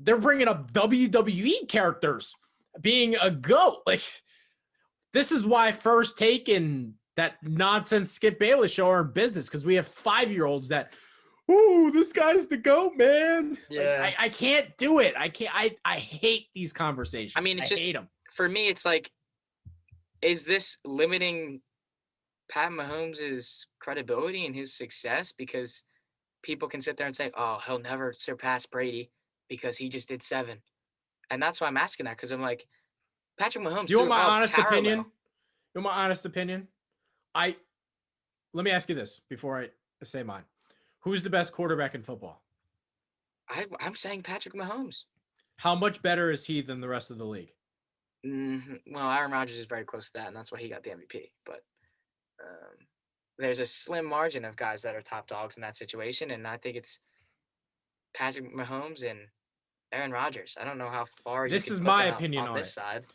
they're bringing up WWE characters being a GOAT. Like, this is why First Take and that nonsense Skip Bayless show are in business, because we have 5-year-olds that, ooh, this guy's the GOAT, man. Yeah. Like, I can't do it. I hate these conversations. I mean, I hate them. For me, it's like, is this limiting Pat Mahomes' credibility and his success? Because people can sit there and say, oh, he'll never surpass Brady because he just did 7. And that's why I'm asking that, because I'm like, Patrick Mahomes. Do you want my honest opinion? You want my honest opinion? Let me ask you this before I say mine. Who's the best quarterback in football? I'm saying Patrick Mahomes. How much better is he than the rest of the league? Well, Aaron Rodgers is very close to that, and that's why he got the MVP. But there's a slim margin of guys that are top dogs in that situation, and I think it's Patrick Mahomes and Aaron Rodgers. I don't know how far. This is my opinion on this side.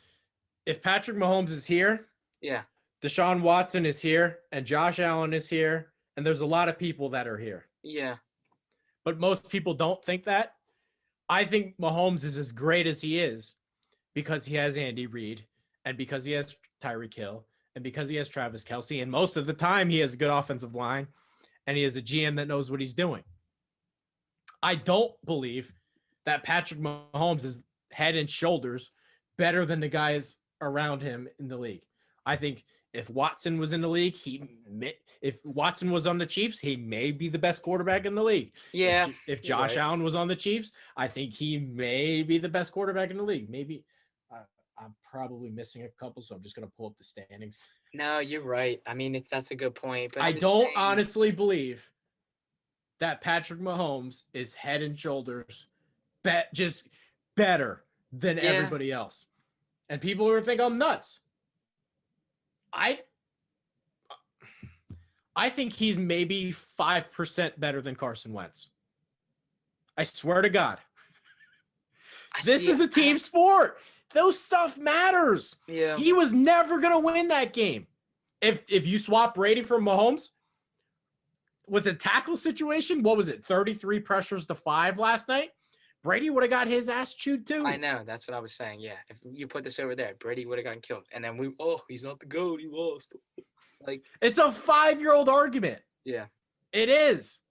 If Patrick Mahomes is here, yeah, Deshaun Watson is here, and Josh Allen is here, and there's a lot of people that are here. Yeah. But most people don't think that. I think Mahomes is as great as he is because he has Andy Reid and because he has Tyreek Hill and because he has Travis Kelce, and most of the time he has a good offensive line, and he has a GM that knows what he's doing. I don't believe that Patrick Mahomes is head and shoulders better than the guys around him in the league. I think if Watson was in the league, if Watson was on the Chiefs, he may be the best quarterback in the league. Yeah. If Josh Allen was on the Chiefs, I think he may be the best quarterback in the league. Maybe I'm probably missing a couple, so I'm just going to pull up the standings. No, you're right. I mean, that's a good point. But I I'm don't saying, honestly believe that Patrick Mahomes is head and shoulders just better than everybody else. And people are think I'm nuts. I think he's maybe 5% better than Carson Wentz. I swear to God. This is a team sport. Those stuff matters. Yeah. He was never going to win that game. If you swap Brady for Mahomes with a tackle situation, what was it? 33 pressures to 5 last night? Brady would have got his ass chewed too. I know. That's what I was saying. Yeah. If you put this over there, Brady would have gotten killed. And then he's not the GOAT. He lost. Like, it's a 5-year-old argument. Yeah. It is.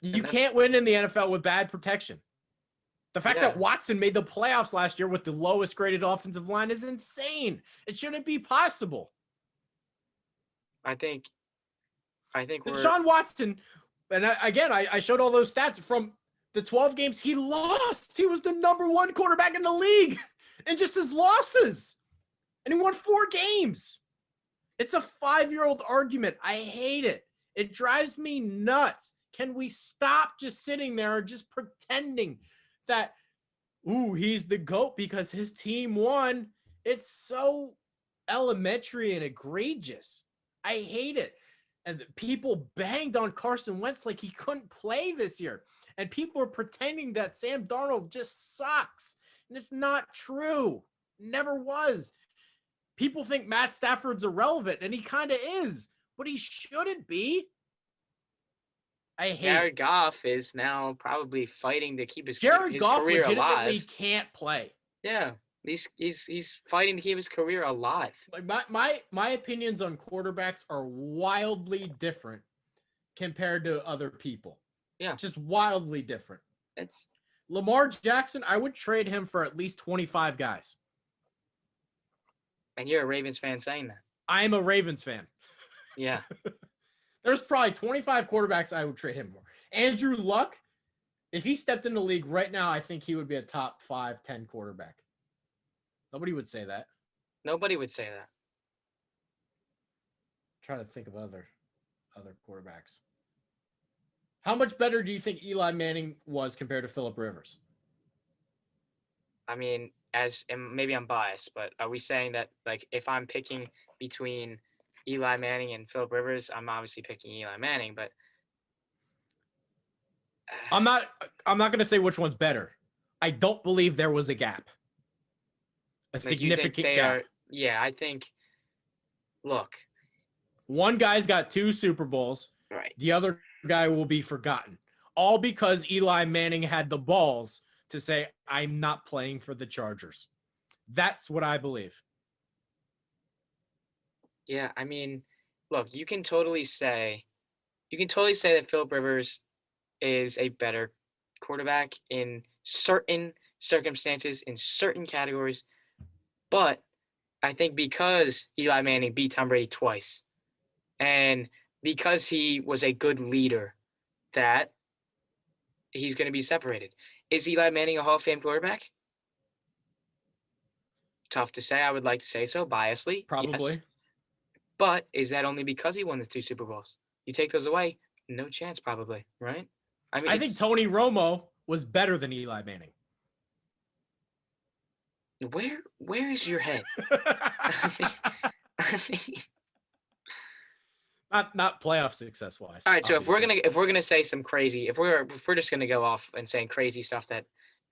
You can't win in the NFL with bad protection. The fact that Watson made the playoffs last year with the lowest graded offensive line is insane. It shouldn't be possible. I think Deshaun Watson, and I showed all those stats from the 12 games he lost. He was the number 1 quarterback in the league and just his losses. And he won 4 games. It's a 5-year-old argument. I hate it. It drives me nuts. Can we stop just sitting there and just pretending that, he's the GOAT because his team won? It's so elementary and egregious. I hate it. And people banged on Carson Wentz like he couldn't play this year. And people are pretending that Sam Darnold just sucks. And it's not true. Never was. People think Matt Stafford's irrelevant, and he kind of is. But he shouldn't be. I hate Jared Goff is now probably fighting to keep his Goff career legitimately alive. Can't play. Yeah, he's fighting to keep his career alive. Like my opinions on quarterbacks are wildly different compared to other people. Yeah, just wildly different. Lamar Jackson, I would trade him for at least 25 guys. And you're a Ravens fan saying that. I am a Ravens fan. Yeah. There's probably 25 quarterbacks I would trade him for. Andrew Luck, if he stepped in the league right now, I think he would be a top 5, 10 quarterback. Nobody would say that. Nobody would say that. I'm trying to think of other quarterbacks. How much better do you think Eli Manning was compared to Phillip Rivers? I mean, and maybe I'm biased, but are we saying that, like, if I'm picking between Eli Manning and Phillip Rivers, I'm obviously picking Eli Manning, but I'm not going to say which one's better. I don't believe there was a gap. A significant gap. I think, look. One guy's got 2 Super Bowls. Right. The other guy will be forgotten. All because Eli Manning had the balls to say, I'm not playing for the Chargers. That's what I believe. Yeah, I mean, look, you can totally say that Phillip Rivers is a better quarterback in certain circumstances, in certain categories. But I think because Eli Manning beat Tom Brady twice, and because he was a good leader, that he's going to be separated. Is Eli Manning a Hall of Fame quarterback? Tough to say. I would like to say so, biasly. Probably. Yes. But is that only because he won the 2 Super Bowls? You take those away, no chance probably, right? I mean, I think Tony Romo was better than Eli Manning. Where is your head? I mean, not playoff success wise. All right, so obviously. if we're gonna say some crazy, if we're just gonna go off and saying crazy stuff that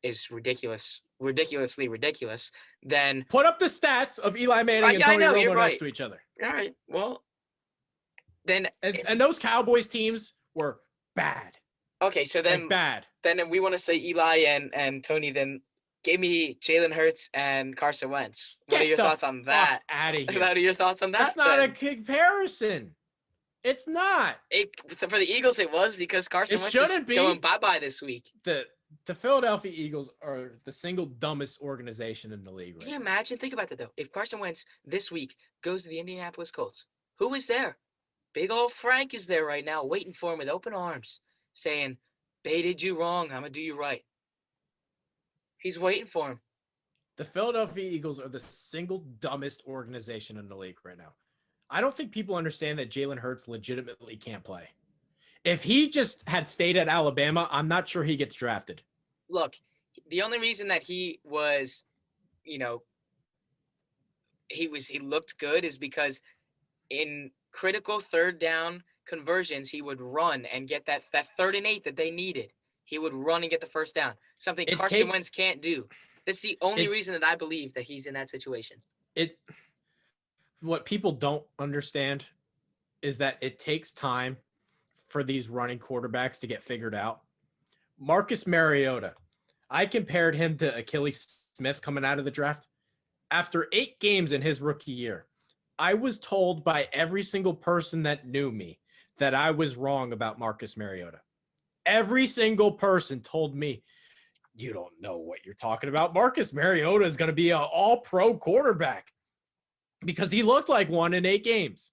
is ridiculously ridiculous, then put up the stats of Eli Manning and Tony Romo next to each other. All right, well, then and those Cowboys teams were bad. Okay, so then bad. Then we want to say Eli and Tony. Then Give me Jalen Hurts and Carson Wentz. What are Get your the thoughts on fuck that? out of here. What are your thoughts on That's that? not a then? comparison. It's not. For the Eagles, it was because Carson It Wentz is shouldn't be. going bye-bye this week. The Philadelphia Eagles are the single dumbest organization in the league right Can you now. imagine? Think about that, though. If Carson Wentz this week goes to the Indianapolis Colts, who is there? Big old Frank is there right now waiting for him with open arms, saying, they did you wrong. I'm going to do you right. He's waiting for him. The Philadelphia Eagles are the single dumbest organization in the league right now. I don't think people understand that Jalen Hurts legitimately can't play. If he just had stayed at Alabama, I'm not sure he gets drafted. Look, the only reason that he was, he looked good is because in critical third down conversions, he would run and get that 3rd and 8 that they needed. He would run and get the first down, something Carson Wentz can't do. That's the only reason that I believe that he's in that situation. What people don't understand is that it takes time for these running quarterbacks to get figured out. Marcus Mariota, I compared him to Achilles Smith coming out of the draft. After 8 games in his rookie year, I was told by every single person that knew me that I was wrong about Marcus Mariota. Every single person told me, you don't know what you're talking about. Marcus Mariota is going to be an all-pro quarterback because he looked like one in 8 games.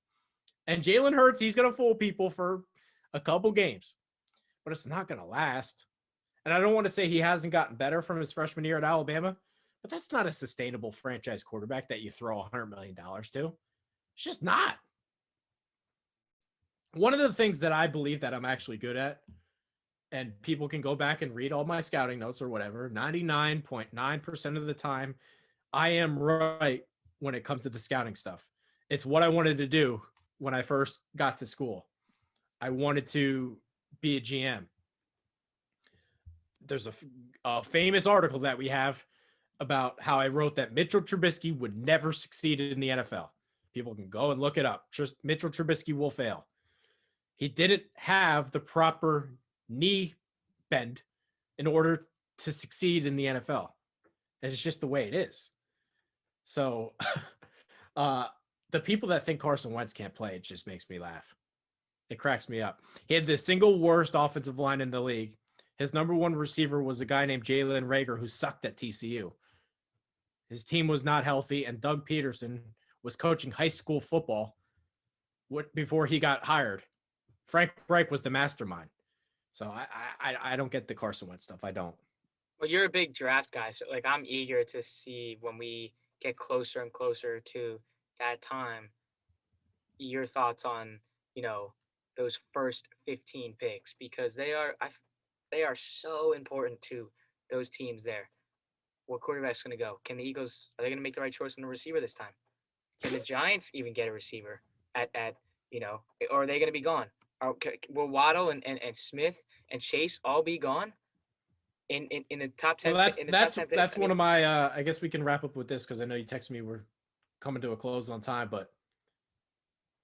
And Jalen Hurts, he's going to fool people for a couple games, but it's not going to last. And I don't want to say he hasn't gotten better from his freshman year at Alabama, but that's not a sustainable franchise quarterback that you throw $100 million to. It's just not. One of the things that I believe that I'm actually good at, and people can go back and read all my scouting notes or whatever, 99.9% of the time, I am right when it comes to the scouting stuff. It's what I wanted to do when I first got to school. I wanted to be a GM. There's a famous article that we have about how I wrote that Mitchell Trubisky would never succeed in the NFL. People can go and look it up. Just Mitchell Trubisky will fail. He didn't have the proper knee bend in order to succeed in the NFL. And it's just the way it is. So the people that think Carson Wentz can't play, it just makes me laugh. It cracks me up. He had the single worst offensive line in the league. His number one receiver was a guy named Jalen Reagor who sucked at TCU. His team was not healthy, and Doug Peterson was coaching high school football before he got hired. Frank Reich was the mastermind. So I don't get the Carson Wentz stuff. I don't. Well, you're a big draft guy, so I'm eager to see when we get closer and closer to that time, your thoughts on, those first 15 picks, because they are so important to those teams there. What quarterback's going to go? Can the Eagles, are they going to make the right choice on the receiver this time? Can the Giants even get a receiver at or are they going to be gone? Will Waddle and Smith and Chase all be gone in the top 10? Well, Top 10 picks? that's one of my, I guess we can wrap up with this because I know you texted me we're coming to a close on time, but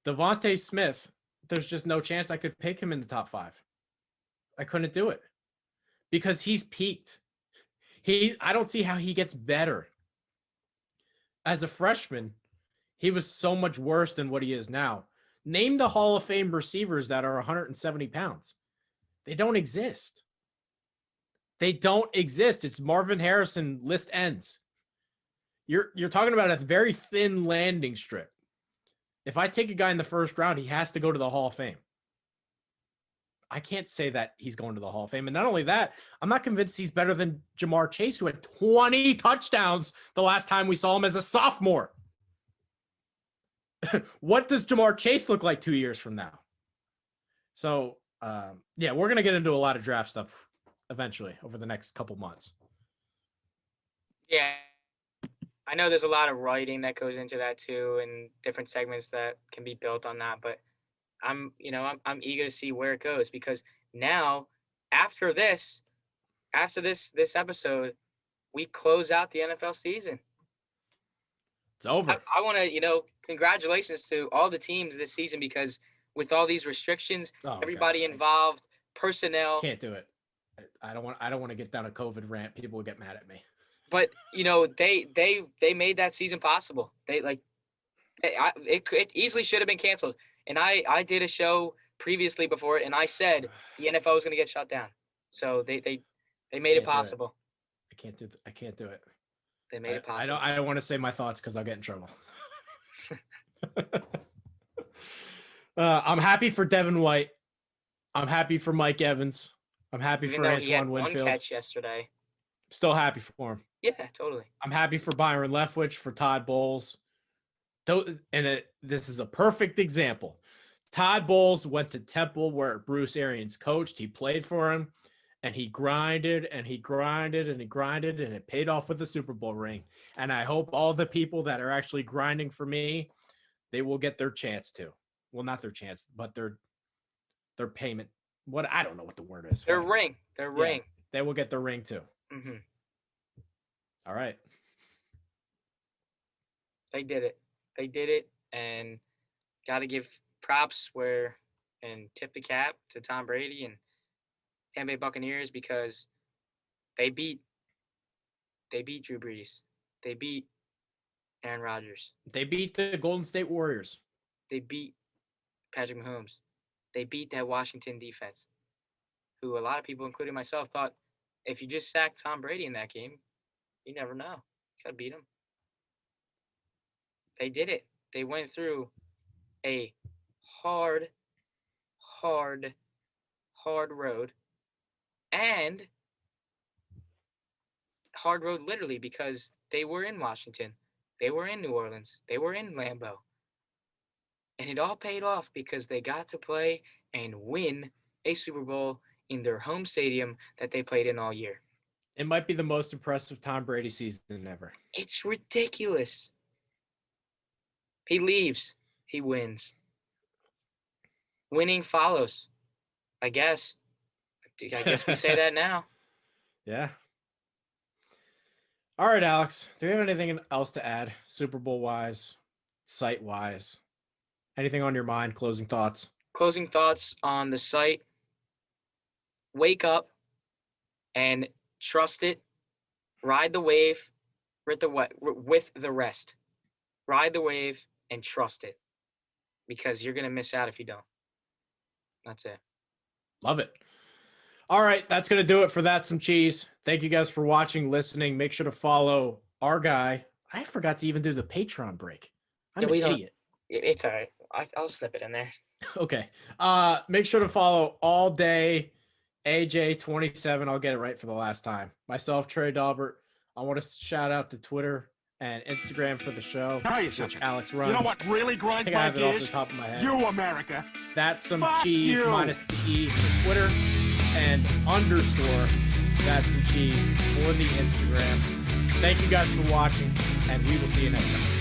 Devontae Smith, there's just no chance I could pick him in the top 5. I couldn't do it because he's peaked. I don't see how he gets better. As a freshman, he was so much worse than what he is now. Name the Hall of Fame receivers that are 170 pounds. They don't exist. They don't exist. It's Marvin Harrison, list ends. You're talking about a very thin landing strip. If I take a guy in the first round, he has to go to the Hall of Fame. I can't say that he's going to the Hall of Fame. And not only that, I'm not convinced he's better than Jamar Chase, who had 20 touchdowns the last time we saw him as a sophomore. What does Jamar Chase look like 2 years from now? So, yeah, we're going to get into a lot of draft stuff eventually over the next couple months. Yeah. I know there's a lot of writing that goes into that too, and different segments that can be built on that, but I'm eager to see where it goes, because now after this episode, we close out the NFL season. It's over. I want to, congratulations to all the teams this season, because with all these restrictions, everybody involved, personnel. Can't do it. I don't want to get down a COVID rant. People will get mad at me. But they made that season possible. It easily should have been canceled. And I did a show previously before it, and I said the NFL was going to get shut down. So they made it possible. I can't do it. They made it possible. I don't want to say my thoughts because I'll get in trouble. I'm happy for Devin White. I'm happy for Mike Evans. I'm happy for Antoine Winfield. One catch yesterday. Still happy for him. Yeah, totally. I'm happy for Byron Leftwich, for Todd Bowles. This is a perfect example. Todd Bowles went to Temple where Bruce Arians coached. He played for him, and he grinded, and he grinded, and he grinded, and it paid off with the Super Bowl ring. And I hope all the people that are actually grinding for me, they will get their chance too. Well, not their chance, but their payment. I don't know what the word is. Their ring. They will get their ring too. Mm-hmm. All right. They did it, and got to give props and tip the cap to Tom Brady and Tampa Bay Buccaneers because they beat Drew Brees. They beat Aaron Rodgers. They beat the Golden State Warriors. They beat Patrick Mahomes. They beat that Washington defense, who a lot of people, including myself, thought if you just sack Tom Brady in that game, you never know. You got to beat him. They did it. They went through a hard road, and hard road literally because they were in Washington. They were in New Orleans. They were in Lambeau. And it all paid off because they got to play and win a Super Bowl in their home stadium that they played in all year. It might be the most impressive Tom Brady season ever. It's ridiculous. He leaves. He wins. Winning follows. I guess we say that now. Yeah. All right, Alex. Do you have anything else to add, Super Bowl wise, site wise? Anything on your mind? Closing thoughts? Closing thoughts on the site. Wake up and trust it. Ride the wave with the rest. Ride the wave and trust it because you're going to miss out if you don't. That's it. Love it. All right, that's going to do it for That's Some Cheese. Thank you guys for watching, listening. Make sure to follow our guy. I forgot to even do the Patreon break. I'm an idiot. It's all right. I'll slip it in there. Okay. Make sure to follow All Day AJ27. I'll get it right for the last time. Myself, Trey Dalbert. I want to shout out to Twitter and Instagram for the show, which Alex runs. You know what really grinds my I have it off gears? the top of my head. You, America. That's Some Fuck Cheese you. minus the E for Twitter and underscore That's Some Cheese for the Instagram. Thank you guys for watching, and we will see you next time.